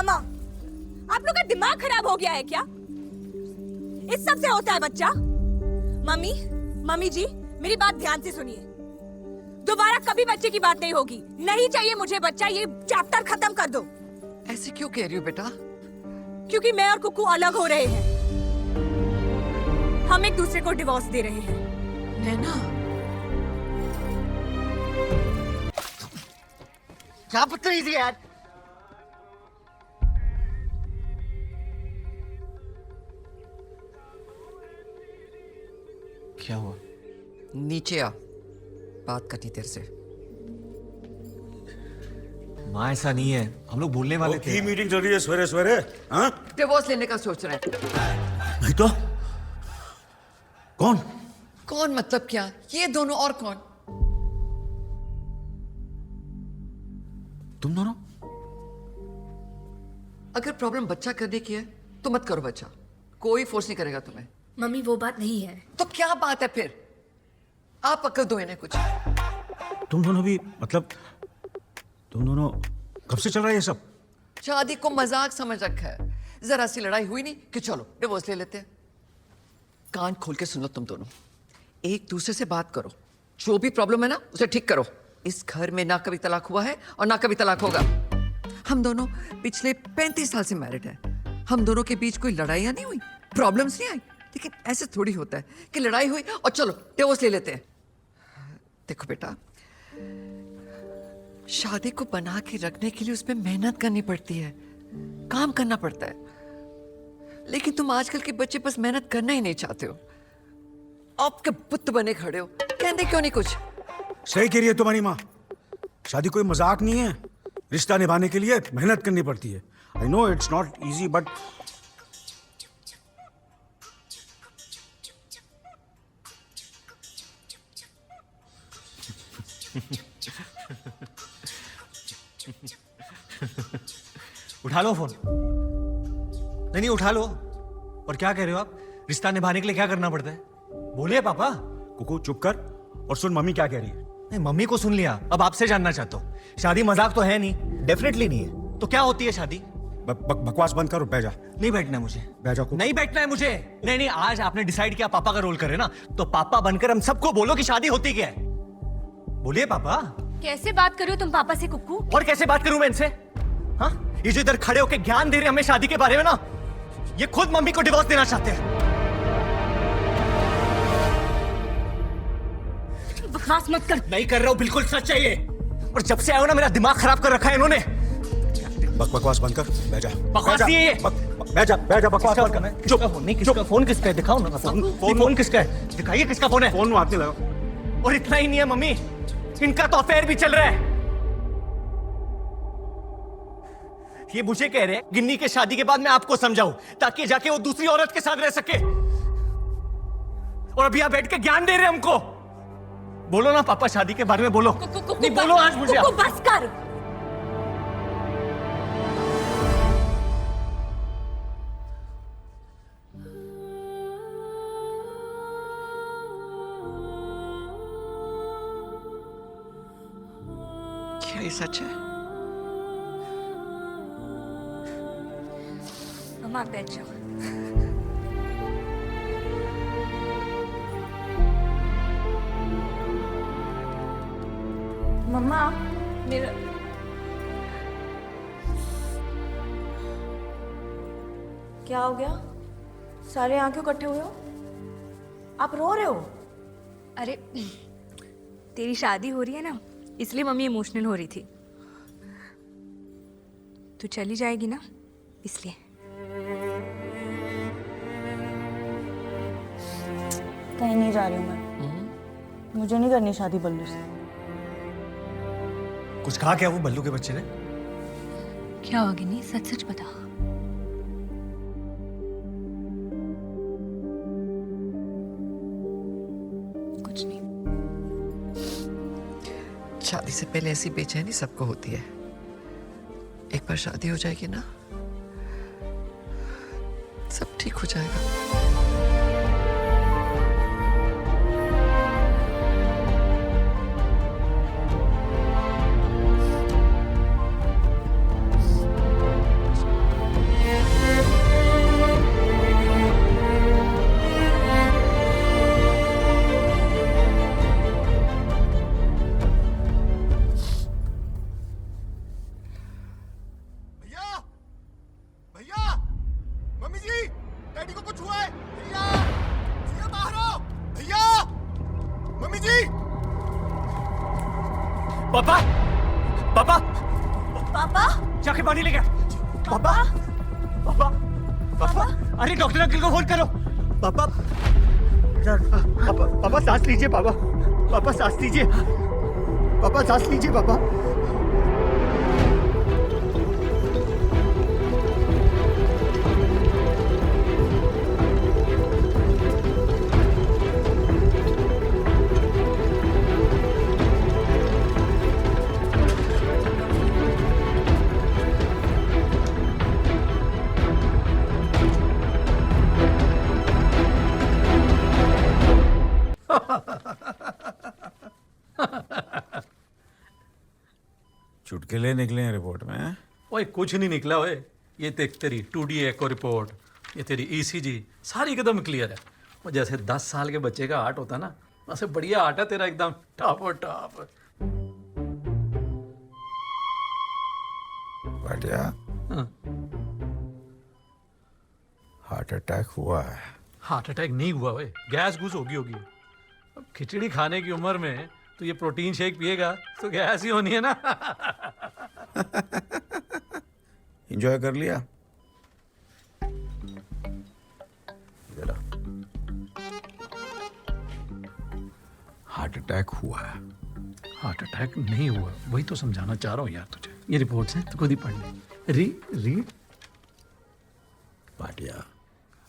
Drama. आप लोग का दिमाग खराब हो गया है क्या? इस सब से होता है बच्चा। मम्मी, मम्मी जी मेरी बात ध्यान से सुनिए। दोबारा कभी बच्चे की बात नहीं होगी। नहीं चाहिए मुझे बच्चा, ये चैप्टर खत्म कर दो। ऐसे क्यों कह रही हो बेटा? क्योंकि मैं और कुकू अलग हो रहे हैं। हम एक दूसरे को डिवोर्स दे रहे हैं। नैना, क्या बदतमीजी यार। क्या हुआ? नीचे आ, बात करनी तेरे से। माँ ऐसा नहीं है, हम लोग बोलने वाले थे। की मीटिंग चल रही है सवेरे सवेरे? हाँ? डिवोर्स लेने का सोच रहे हैं। नहीं तो कौन? कौन मतलब क्या? ये दोनों और कौन? तुम दोनों? अगर प्रॉब्लम बच्चा करने की है तो मत करो बच्चा, कोई फोर्स नहीं करेगा तुम्हें। मम्मी वो बात नहीं है। तो क्या बात है फिर? आप अक्ल दो इन्हें कुछ। तुम दोनों भी मतलब तुम दोनों कब से चल रहा है ये सब? शादी को मजाक समझ रखा है। जरा सी लड़ाई हुई नहीं कि चलो डिवोर्स ले लेते हैं। कान खोल के सुन लो तुम दोनों, एक दूसरे से बात करो, जो भी प्रॉब्लम है ना उसे ठीक करो। इस घर में ना कभी तलाक हुआ है और ना कभी तलाक होगा। हम दोनों पिछले 35 साल से मैरिड हैं। हम दोनों के बीच कोई लड़ाइयाँ नहीं हुई, प्रॉब्लम्स नहीं आई। लेकिन ऐसे थोड़ी होता है कि लड़ाई हुई और चलो डिवोर्स ले लेते हैं। देखो बेटा, शादी को बना के रखने के लिए उसमें मेहनत करनी पड़ती है, काम करना पड़ता है। लेकिन तुम आजकल के बच्चे बस मेहनत करना ही नहीं चाहते हो। आपके बुत बने खड़े हो, कहते क्यों नहीं कुछ? सही कह रही है तुम्हारी माँ। शादी कोई मजाक नहीं है, रिश्ता निभाने के लिए मेहनत करनी पड़ती है। I know it's not easy but उठा लो फोन। नहीं नहीं उठा लो। और क्या कह रहे हो आप? रिश्ता निभाने के लिए क्या करना पड़ता है? बोलिए पापा। कुकू चुप कर और सुन मम्मी क्या कह रही है। नहीं, मम्मी को सुन लिया, अब आपसे जानना चाहता हूँ। शादी मजाक तो है नहीं, डेफिनेटली नहीं है। तो क्या होती है शादी? बकवास बंद कर और बैठ जा। नहीं बैठना है मुझे। बैठ जा कुकू। नहीं बैठना है मुझे। नहीं नहीं, आज आपने डिसाइड किया पापा का रोल करे ना, तो पापा बनकर हम सबको बोलो कि शादी होती क्या है। बोलिए पापा। कैसे बात कर रहे हो तुम पापा से कुकू? और कैसे बात करूं मैं इनसे? हाँ, ये जो इधर खड़े होके ज्ञान दे रहे हैं हमें शादी के बारे में ना, ये खुद मम्मी को डिवोर्स देना चाहते हैं। बकवास मत कर। नहीं कर रहा हूं, बिल्कुल सच है ये। और जब से आया हो ना मेरा दिमाग खराब कर रखा है इन्होंने। बकवास बंद कर, बैठ जा। बकवास नहीं है ये। बैठ जा बकवास बंद कर। चुप। नहीं, किसका फोन किसका है? दिखाओ ना फोन किसका है? दिखाइए किसका फोन है। फोन में हाथ नहीं लगा। और इतना ही नहीं है मम्मी, इनका तो अफेयर भी चल रहा है। ये मुझे कह रहे हैं गिन्नी के शादी के बाद मैं आपको समझाऊं ताकि जाके वो दूसरी औरत के साथ रह सके, और अभी आप बैठ के ज्ञान दे रहे हैं हमको। बोलो ना पापा, शादी के बारे में बोलो। नहीं बोलो आज मुझे। बस कर। क्या ये सच है? मम्मा बैठ जाओ। मम्मा मेरा क्या हो गया? सारे आंखें इकट्ठे हुए हो? आप रो रहे हो? अरे तेरी शादी हो रही है ना, इसलिए मम्मी इमोशनल हो रही थी। तू चली जाएगी ना, इसलिए। कहीं नहीं जा रही हूँ मैं। मुझे नहीं करनी शादी बल्लू से। कुछ कहा क्या वो बल्लू के बच्चे ने? क्या हो गिनी, सच सच बता। कुछ नहीं। शादी से पहले ऐसी बेचैनी सबको होती है। एक बार शादी हो जाएगी ना, सब ठीक हो जाएगा। पापा पापा पापा जाके पानी लेके आ। पापा पापा पापा अरे डॉक्टर अंकल को फोन करो। पापा पापा पापा सांस लीजिए पापा। पापा सांस लीजिए। पापा सांस लीजिए पापा। चुटकुले निकले हैं रिपोर्ट में। ओए कुछ नहीं निकला ओए। ये देख तेरी 2D एको रिपोर्ट, ये तेरी ECG सारी एकदम क्लियर है। वो जैसे 10 साल के बच्चे का हार्ट होता ना, वैसे बढ़िया हार्ट है तेरा, एकदम टॉप और टॉप। भाटिया हाँ। हार्ट अटैक हुआ है। हार्ट अटैक नहीं हुआ ओए, गैस घूस होगी। अब खिचड़ी खाने की उम्र में तो ये प्रोटीन शेक पिएगा तो गैस ही होनी है ना। एंजॉय कर लिया। जरा हार्ट अटैक हुआ है। हार्ट अटैक नहीं हुआ, वही तो समझाना चाह रहा हूँ यार तुझे। ये रिपोर्ट्स हैं तो खुद ही पढ़ ले। रीड। भाटिया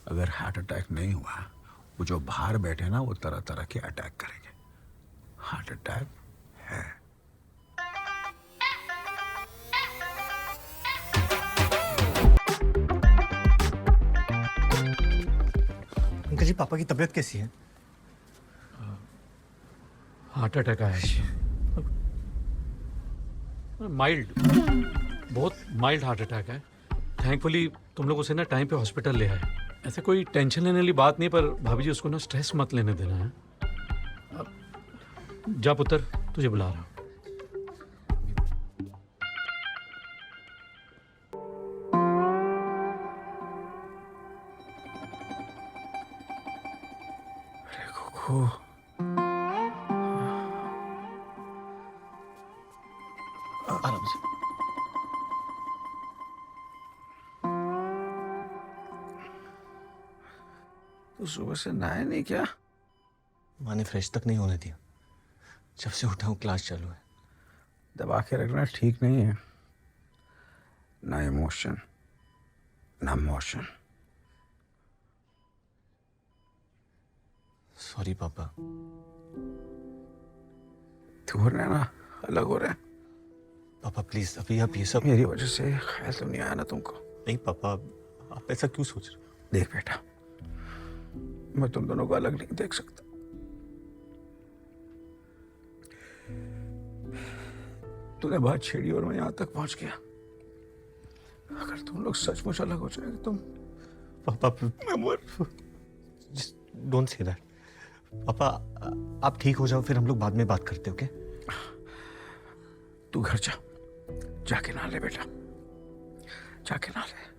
अगर हार्ट अटैक नहीं हुआ, वो जो बाहर बैठे ना वो तरह तरह के अटैक करेंगे। हार्ट अटैक है। अंकल जी पापा की तबीयत कैसी है? हार्ट अटैक आया है, माइल्ड, बहुत माइल्ड हार्ट अटैक है। थैंकफुली तुम लोग उसे ना टाइम पे हॉस्पिटल ले आए। ऐसे कोई टेंशन लेने वाली बात नहीं, पर भाभी जी उसको ना स्ट्रेस मत लेने देना है। अब जा पुत्र, तुझे बुला रहा हूँ। आराम से। तो सुबह से नहाए नहीं क्या? माँ ने फ्रेश तक नहीं होने दिया। जब से उठा हूँ क्लास चालू है। दबा के रखना ठीक नहीं है। ना इमोशन ना मोशन। सॉरी पापा। तू और नैना अलग हो रहे हैं। पापा प्लीज अभी आप ये सब। मेरी वजह से ख्याल तो नहीं आया ना तुमको? नहीं पापा, आप ऐसा क्यों सोच रहे हो? देख बेटा, मैं तुम दोनों को अलग नहीं देख सकता। तूने बात छेड़ी और मैं यहां तक पहुंच गया। अगर तुम लोग सचमुच अलग हो जाएंगे तुम, पापा मैं मर। Don't say that. पापा आप ठीक हो जाओ, फिर हम लोग बाद में बात करते, ओके? तू घर जा, जाके नहा ले बेटा, जाके नहा ले।